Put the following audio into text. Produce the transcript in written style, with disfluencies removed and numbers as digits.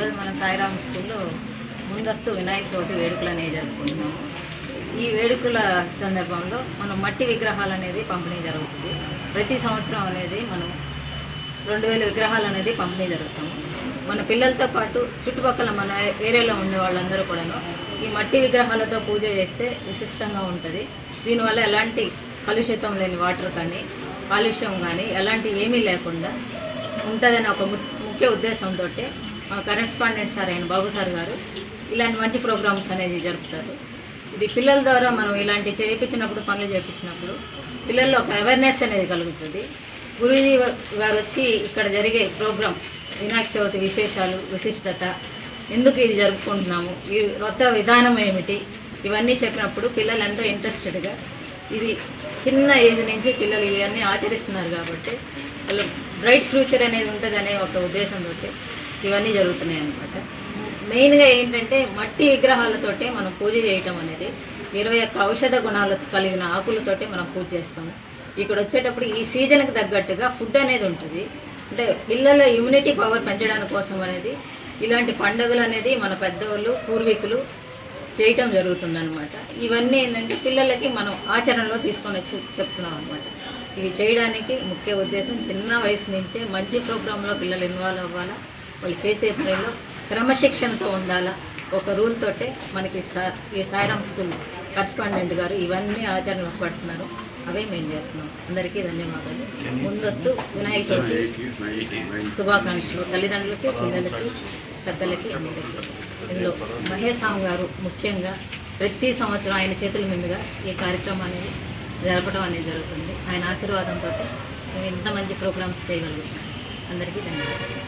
ఈరోజు మన సాయిరామ్ స్కూల్లో ముందస్తు వినాయక చవితి వేడుకలు అనేవి జరుపుకుంటున్నాము. ఈ వేడుకల సందర్భంలో మనం మట్టి విగ్రహాలు అనేది పంపిణీ జరుగుతుంది. ప్రతి సంవత్సరం అనేది మనం 2000 విగ్రహాలు అనేది పంపిణీ జరుగుతాము. మన పిల్లలతో పాటు చుట్టుపక్కల మన ఏరియాలో ఉండే వాళ్ళందరూ కూడాను ఈ మట్టి విగ్రహాలతో పూజ చేస్తే విశిష్టంగా ఉంటుంది. దీనివల్ల ఎలాంటి కలుషితం లేని వాటర్ కానీ కాలుష్యం కానీ ఎలాంటి ఏమీ లేకుండా ఉంటుందని ఒక ముఖ్య ఉద్దేశంతో మా కరెస్పాండెంట్ సార్ అయిన బాబు సార్ గారు ఇలాంటి మంచి ప్రోగ్రామ్స్ అనేది జరుపుతారు. ఇది పిల్లల ద్వారా మనం ఇలాంటి చేయించినప్పుడు పనులు చేయించినప్పుడు పిల్లల్లో ఒక అవేర్నెస్ అనేది కలుగుతుంది. గురూజీ గారు వచ్చి ఇక్కడ జరిగే ప్రోగ్రాం వినాయక చవితి విశేషాలు, విశిష్టత, ఎందుకు ఇది జరుపుకుంటున్నాము, ఈ వ్రత విధానం ఏమిటి, ఇవన్నీ చెప్పినప్పుడు పిల్లలు ఎంతో ఇంట్రెస్టెడ్గా ఇది చిన్న ఏజ్ నుంచి పిల్లలు ఇవన్నీ ఆచరిస్తున్నారు కాబట్టి వాళ్ళు బ్రైట్ ఫ్యూచర్ అనేది ఉంటుంది అనే ఒక ఉద్దేశంతో ఇవన్నీ జరుగుతున్నాయి అన్నమాట. మెయిన్గా ఏంటంటే మట్టి విగ్రహాలతోటే మనం పూజ చేయటం అనేది 21 ఔషధ గుణాలు కలిగిన ఆకులతోటే మనం పూజ చేస్తాము. ఇక్కడ వచ్చేటప్పుడు ఈ సీజన్కి తగ్గట్టుగా ఫుడ్ అనేది ఉంటుంది. అంటే పిల్లల ఇమ్యూనిటీ పవర్ పెంచడానికి కోసం అనేది ఇలాంటి పండుగలు అనేది మన పెద్దవాళ్ళు పూర్వీకులు చేయటం జరుగుతుందన్నమాట. ఇవన్నీ ఏంటంటే పిల్లలకి మనం ఆచరణలో తీసుకొని వచ్చి చెప్తున్నాం అనమాట. ఇవి చేయడానికి ముఖ్య ఉద్దేశం చిన్న వయసు నుంచే మంచి ప్రోగ్రాంలో పిల్లలు ఇన్వాల్వ్ అవ్వాలా, వాళ్ళు చేసే పనిలో క్రమశిక్షణతో ఉండాలా. ఒక రూల్ తోటే మనకి ఈ సాయిరామ్ స్కూల్ కరెస్పాండెంట్ గారు ఇవన్నీ ఆచరణలో పడుతున్నారు. అవే మేము చేస్తున్నాం. అందరికీ ధన్యవాదాలు. ముందస్తు వినాయక చవితి శుభాకాంక్షలు తల్లిదండ్రులకి, పిల్లలకి, పెద్దలకి, అందరికీ. ఇందులో మహేష్ స్వామి గారు ముఖ్యంగా ప్రతి సంవత్సరం ఆయన చేతుల మీదుగా ఈ కార్యక్రమం అనేది జరపడం అనేది జరుగుతుంది. ఆయన ఆశీర్వాదంతో మేము ఇంత మంచి ప్రోగ్రామ్స్ చేయగలుగుతాం. అందరికీ ధన్యవాదాలు.